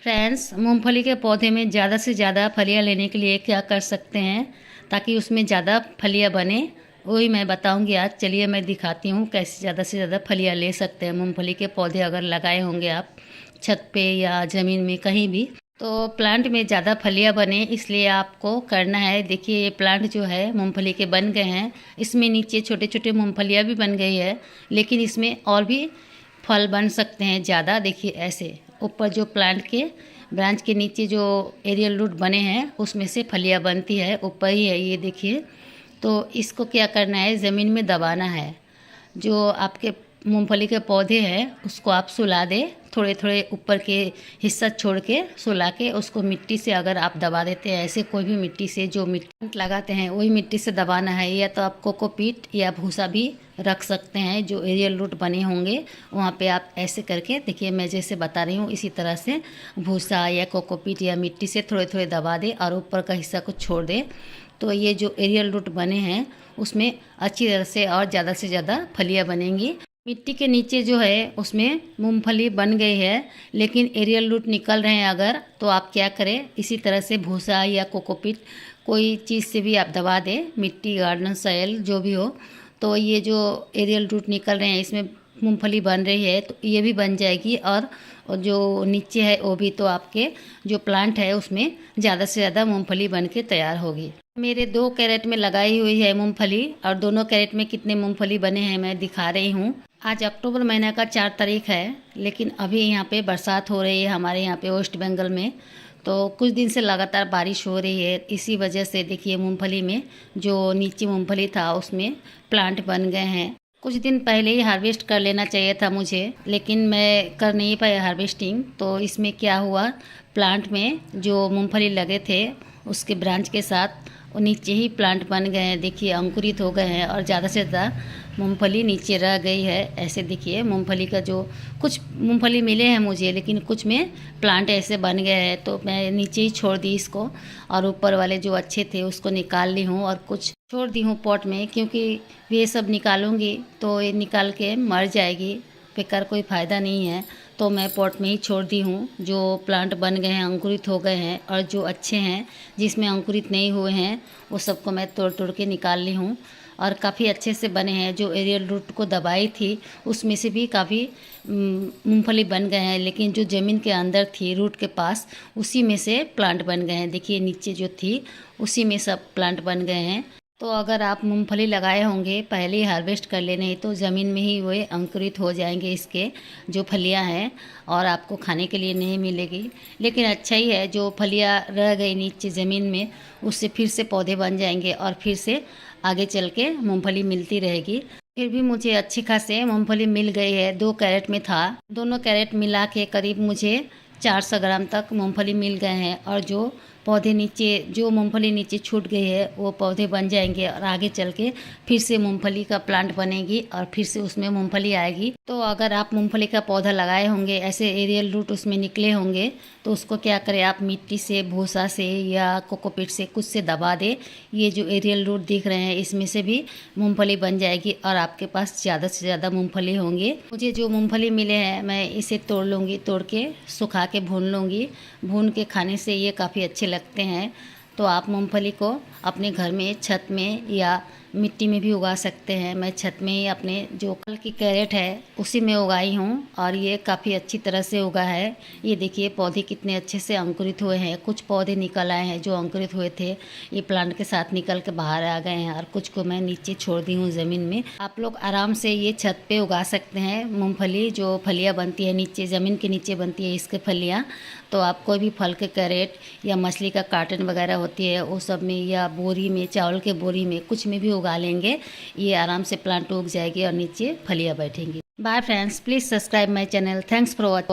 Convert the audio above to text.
Friends, मूंगफली के पौधे में ज़्यादा से ज़्यादा फलियां लेने के लिए क्या कर सकते हैं ताकि उसमें ज़्यादा फलियां बने, वही मैं बताऊंगी आज। चलिए मैं दिखाती हूँ कैसे ज़्यादा से ज़्यादा फलियां ले सकते हैं। मूंगफली के पौधे अगर लगाए होंगे आप छत पे या ज़मीन में कहीं भी, तो प्लांट में ज़्यादा फलियां बने इसलिए आपको करना है। देखिए ये प्लांट जो है मूंगफली के बन गए हैं, इसमें नीचे छोटे छोटे मूंगफलियाँ भी बन गई है, लेकिन इसमें और भी फल बन सकते हैं ज़्यादा। देखिए ऐसे ऊपर जो प्लांट के ब्रांच के नीचे जो एरियल रूट बने हैं उसमें से फलियां बनती है, ऊपर ही है ये देखिए। तो इसको क्या करना है, ज़मीन में दबाना है। जो आपके मूंगफली के पौधे हैं उसको आप सुला दें, थोड़े थोड़े ऊपर के हिस्सा छोड़ के सुला के उसको मिट्टी से अगर आप दबा देते हैं, ऐसे कोई भी मिट्टी से जो मिट्टी लगाते हैं वही मिट्टी से दबाना है। या तो आप कोकोपीट या भूसा भी रख सकते हैं, जो एरियल रूट बने होंगे वहाँ पे आप ऐसे करके देखिए, मैं जैसे बता रही हूँ इसी तरह से भूसा या कोकोपीट या मिट्टी से थोड़े थोड़े दबा दें और ऊपर का हिस्सा को छोड़ दें। तो ये जो एरियल रूट बने हैं उसमें अच्छी तरह से और ज़्यादा से ज़्यादा फलियाँ बनेंगी। मिट्टी के नीचे जो है उसमें मूंगफली बन गई है, लेकिन एरियल रूट निकल रहे हैं अगर, तो आप क्या करें, इसी तरह से भूसा या कोकोपीट कोई चीज़ से भी आप दबा दें, मिट्टी गार्डन सॉइल जो भी हो। तो ये जो एरियल रूट निकल रहे हैं इसमें मूंगफली बन रही है तो ये भी बन जाएगी, और जो नीचे है वो भी, तो आपके जो प्लांट है उसमें ज़्यादा से ज़्यादा मूंगफली बन के तैयार होगी। मेरे 2 कैरेट में लगाई हुई है मूंगफली, और दोनों कैरेट में कितने मूंगफली बने हैं मैं दिखा रही हूँ। आज अक्टूबर महीना का 4 तारीख है, लेकिन अभी यहाँ पे बरसात हो रही है हमारे यहाँ पे वेस्ट बंगाल में। तो कुछ दिन से लगातार बारिश हो रही है, इसी वजह से देखिए मूंगफली में जो नीचे मूंगफली था उसमें प्लांट बन गए हैं। कुछ दिन पहले ही हार्वेस्ट कर लेना चाहिए था मुझे, लेकिन मैं कर नहीं पाया हार्वेस्टिंग। तो इसमें क्या हुआ, प्लांट में जो मूंगफली लगे थे उसके ब्रांच के साथ वो नीचे ही प्लांट बन गए हैं। देखिए अंकुरित हो गए हैं और ज़्यादा से ज़्यादा मूंगफली नीचे रह गई है। ऐसे देखिए मूंगफली का जो कुछ मूंगफली मिले हैं मुझे, लेकिन कुछ में प्लांट ऐसे बन गए हैं, तो मैं नीचे ही छोड़ दी इसको, और ऊपर वाले जो अच्छे थे उसको निकाल ली हूँ और कुछ छोड़ दी हूँ पॉट में, क्योंकि ये सब निकालूंगी तो ये निकाल के मर जाएगी, बेकार कोई फ़ायदा नहीं है। तो मैं पॉट में ही छोड़ दी हूँ। जो प्लांट बन गए हैं अंकुरित हो गए हैं, और जो अच्छे हैं जिसमें अंकुरित नहीं हुए हैं वो सबको मैं तोड़ तोड़ के निकाल ली हूँ, और काफ़ी अच्छे से बने हैं। जो एरियल रूट को दबाई थी उसमें से भी काफ़ी मूंगफली बन गए हैं, लेकिन जो ज़मीन के अंदर थी रूट के पास उसी में से प्लांट बन गए हैं। देखिए नीचे जो थी उसी में सब प्लांट बन गए हैं। तो अगर आप मूंगफली लगाए होंगे पहले ही हार्वेस्ट कर लेने, तो ज़मीन में ही वे अंकुरित हो जाएंगे इसके जो फलियां हैं, और आपको खाने के लिए नहीं मिलेगी। लेकिन अच्छा ही है, जो फलियां रह गई नीचे ज़मीन में उससे फिर से पौधे बन जाएंगे और फिर से आगे चल के मूँगफली मिलती रहेगी। फिर भी मुझे अच्छी खासे मूँगफली मिल गई है। 2 कैरेट में था, दोनों कैरेट मिला के करीब मुझे 400 ग्राम तक मूंगफली मिल गए हैं। और जो पौधे नीचे, जो मूंगफली नीचे छूट गई है वो पौधे बन जाएंगे, और आगे चल के फिर से मूंगफली का प्लांट बनेगी और फिर से उसमें मूंगफली आएगी। तो अगर आप मूंगफली का पौधा लगाए होंगे, ऐसे एरियल रूट उसमें निकले होंगे, तो उसको क्या करें, आप मिट्टी से, भूसा से या कोकोपीट से कुछ से दबा दें। ये जो एरियल रूट दिख रहे हैं इसमें से भी मूंगफली बन जाएगी और आपके पास ज़्यादा से ज़्यादा मूंगफली होंगे। मुझे जो मूंगफली मिले हैं मैं इसे तोड़ लूँगी, तोड़ के सुखा के भून लूँगी। भून के खाने से ये काफ़ी अच्छे लगते हैं। तो आप मूंगफली को अपने घर में छत में या मिट्टी में भी उगा सकते हैं। मैं छत में ही अपने जो कल की कैरेट है उसी में उगाई हूँ, और ये काफ़ी अच्छी तरह से उगा है। ये देखिए पौधे कितने अच्छे से अंकुरित हुए हैं। कुछ पौधे निकल आए हैं जो अंकुरित हुए थे, ये प्लांट के साथ निकल के बाहर आ गए हैं, और कुछ को मैं नीचे छोड़ दी हूँ ज़मीन में। आप लोग आराम से ये छत पे उगा सकते हैं मूँगफली। जो फलियाँ बनती है नीचे, ज़मीन के नीचे बनती है इसके फलियाँ, तो आप कोई भी फल के कैरेट या मछली का कार्टन वगैरह होती है वो सब में, या बोरी में, चावल के बोरी में, कुछ में भी उगा लेंगे, ये आराम से प्लांट उग जाएगी और नीचे फलियाँ बैठेंगी। Bye friends, please subscribe my channel. Thanks for watching.